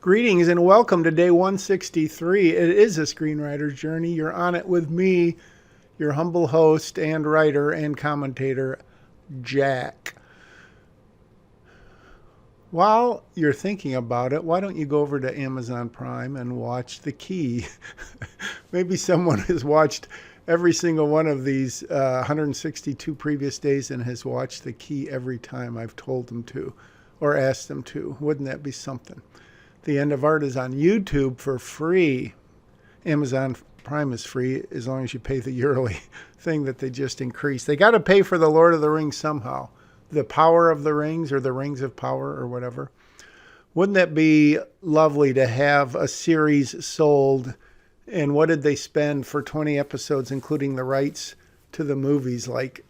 Greetings and welcome to day 163. It is a screenwriter's journey. You're on it with me, your humble host and writer and commentator, Jack. While you're thinking about it, why don't you go over to Amazon Prime and watch The Key? Maybe someone has watched every single one of these 162 previous days and has watched The Key every time I've told them to or asked them to. Wouldn't that be something? The End of Art is on YouTube for free. Amazon Prime is free as long as you pay the yearly thing that they just increased. They got to pay for the Lord of the Rings somehow. The Power of the Rings or the Rings of Power or whatever. Wouldn't that be lovely to have a series sold? And what did they spend for 20 episodes, including the rights to the movies? Like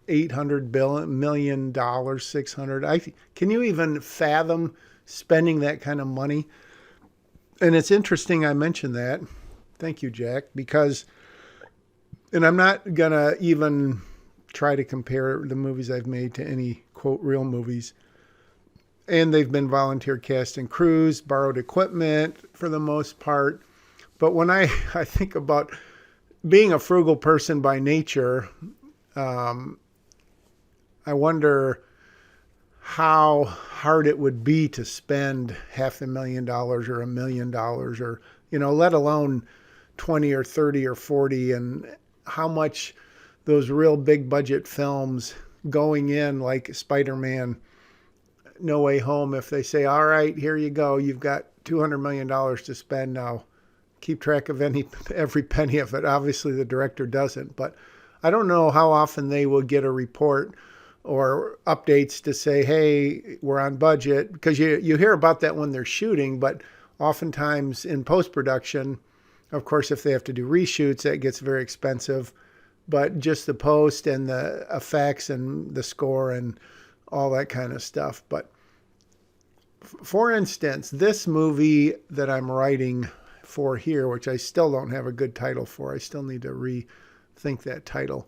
$800 million, $600. Can you even fathom spending that kind of money? And it's interesting I mentioned that. Thank you, Jack, because, and I'm not going to even try to compare the movies I've made to any, quote, real movies. And they've been volunteer cast and crews, borrowed equipment for the most part. But when I think about being a frugal person by nature, I wonder how hard it would be to spend $500,000 or $1 million or, let alone 20 or 30 or 40, and how much those real big budget films going in like Spider-Man No Way Home, if they say, all right, here you go, you've got $200 million to spend now. Keep track of every penny of it. Obviously, the director doesn't, but I don't know how often they will get a report or updates to say, hey, we're on budget, because you hear about that when they're shooting, but oftentimes in post-production, of course, if they have to do reshoots, that gets very expensive. But just the post and the effects and the score and all that kind of stuff. But for instance, this movie that I'm writing for here, which I still don't have a good title for, I still need to rethink that title.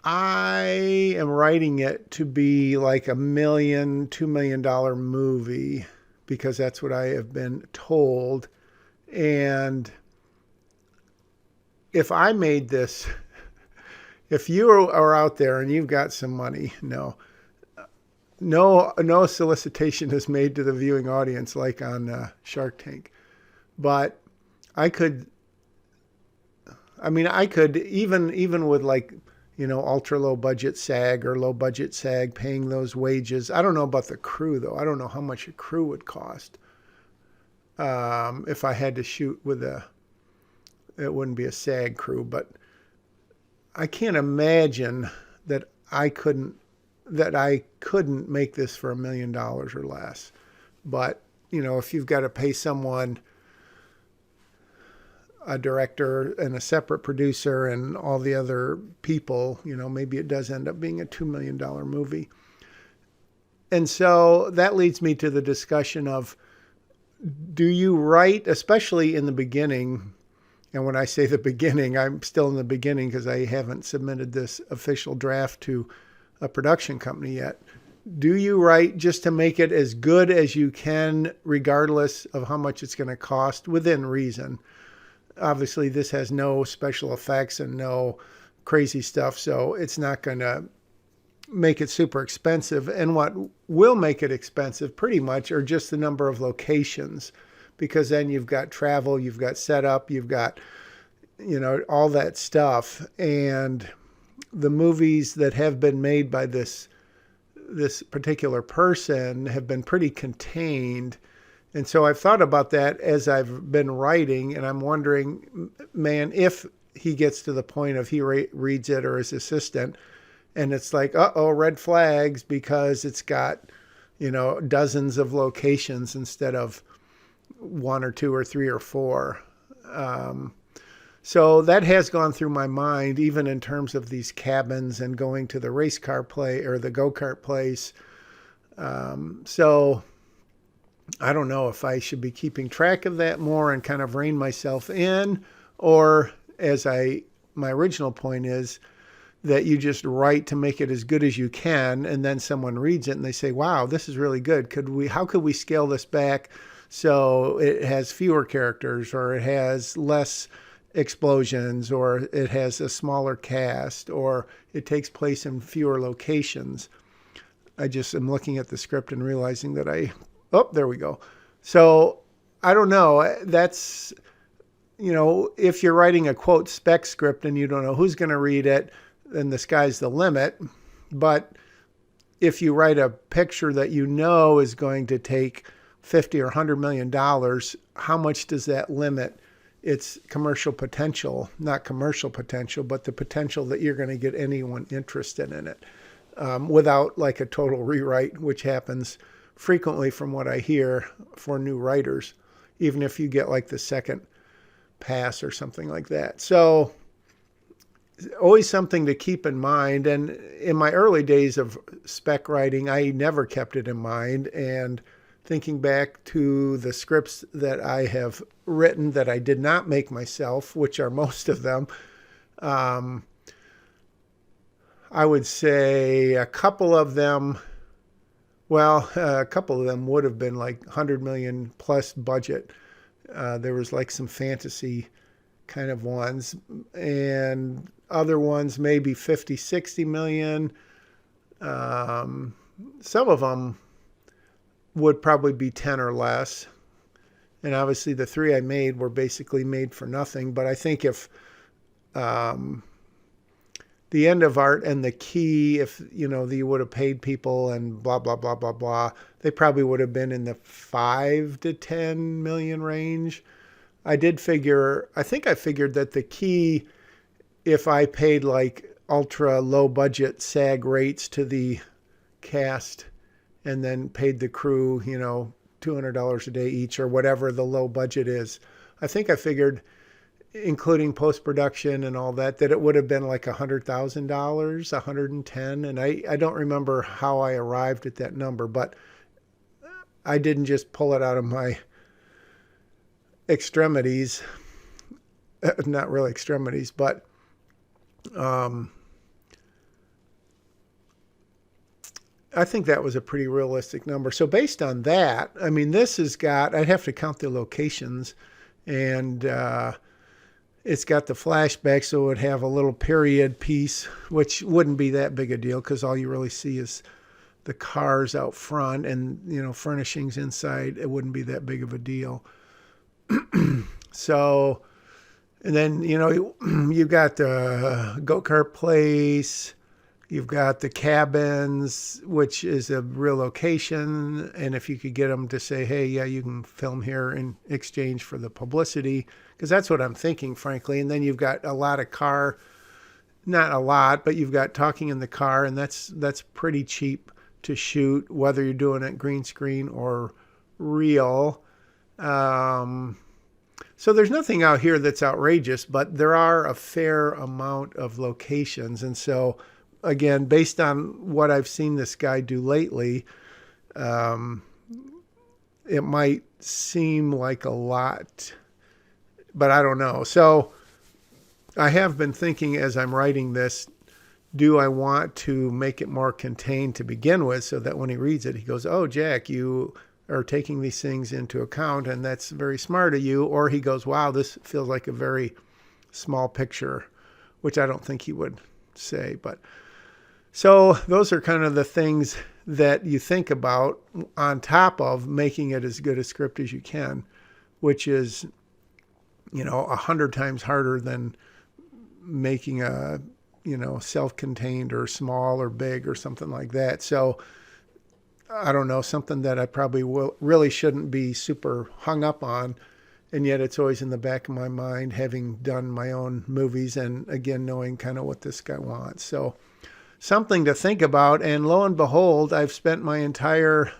I am writing it to be like $1 million, $2 million movie, because that's what I have been told. And if I made this, if you are out there and you've got some money, no solicitation is made to the viewing audience like on Shark Tank. But I could even with like, ultra low budget SAG or low budget SAG paying those wages. I don't know about the crew though. I don't know how much a crew would cost. If I had to shoot with it wouldn't be a SAG crew, but I can't imagine that I couldn't make this for $1 million or less. But, if you've got to pay someone, a director and a separate producer and all the other people, maybe it does end up being a $2 million movie. And so that leads me to the discussion of, do you write, especially in the beginning? And when I say the beginning, I'm still in the beginning because I haven't submitted this official draft to a production company yet. Do you write just to make it as good as you can, regardless of how much it's going to cost, within reason? Obviously, this has no special effects and no crazy stuff, so it's not going to make it super expensive. And what will make it expensive pretty much are just the number of locations, because then you've got travel, you've got setup, you've got, all that stuff. And the movies that have been made by this particular person have been pretty contained. And so I've thought about that as I've been writing, and I'm wondering, man, if he gets to the point of he reads it or his assistant, and it's like, uh-oh, red flags, because it's got, dozens of locations instead of one or two or three or four. So that has gone through my mind, even in terms of these cabins and going to the race car play or the go-kart place. So I don't know if I should be keeping track of that more and kind of rein myself in, or my original point is, that you just write to make it as good as you can, and then someone reads it and they say, wow, this is really good. How could we scale this back so it has fewer characters, or it has less explosions, or it has a smaller cast, or it takes place in fewer locations? I just am looking at the script and realizing that there we go. So I don't know. That's, if you're writing a quote spec script and you don't know who's going to read it, then the sky's the limit. But if you write a picture that is going to take $50 or $100 million, how much does that limit its commercial potential? Not commercial potential, but the potential that you're going to get anyone interested in it, without like a total rewrite, which happens frequently from what I hear for new writers, even if you get like the second pass or something like that. So always something to keep in mind. And in my early days of spec writing, I never kept it in mind. And thinking back to the scripts that I have written that I did not make myself, which are most of them, I would say a couple of them would have been like 100 million plus budget. There was like some fantasy kind of ones, and other ones maybe 50, 60 million. Some of them would probably be 10 or less. And obviously the three I made were basically made for nothing. But I think if The End of Art and The Key, if you would have paid people and blah, blah, blah, blah, blah, they probably would have been in the 5 to 10 million range. I think I figured that The Key, if I paid like ultra low budget SAG rates to the cast and then paid the crew, $200 a day each or whatever the low budget is, I think I figured, including post-production and all that it would have been like $100,000, $110. And I don't remember how I arrived at that number, but I didn't just pull it out of my extremities, not really extremities, but I think that was a pretty realistic number. So based on that, this has got, I'd have to count the locations, and it's got the flashback, so it would have a little period piece, which wouldn't be that big a deal because all you really see is the cars out front and, furnishings inside. It wouldn't be that big of a deal. So, and then, you've got the go-kart place, you've got the cabins, which is a real location. And if you could get them to say, hey, yeah, you can film here in exchange for the publicity, because that's what I'm thinking, frankly. And then you've got a lot of not a lot, but you've got talking in the car, and that's pretty cheap to shoot, whether you're doing it green screen or real. So there's nothing out here that's outrageous, but there are a fair amount of locations. And so, again, based on what I've seen this guy do lately, it might seem like a lot, but I don't know. So I have been thinking as I'm writing this, do I want to make it more contained to begin with so that when he reads it, he goes, oh, Jack, you are taking these things into account, and that's very smart of you. Or he goes, wow, this feels like a very small picture, which I don't think he would say. But so those are kind of the things that you think about on top of making it as good a script as you can, which is, 100 times harder than making a, self-contained or small or big or something like that. So I don't know, something that I probably really shouldn't be super hung up on. And yet it's always in the back of my mind, having done my own movies and, again, knowing kind of what this guy wants. So something to think about. And lo and behold, I've spent my entire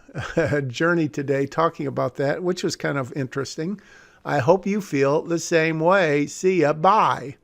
journey today talking about that, which was kind of interesting. I hope you feel the same way. See ya. Bye.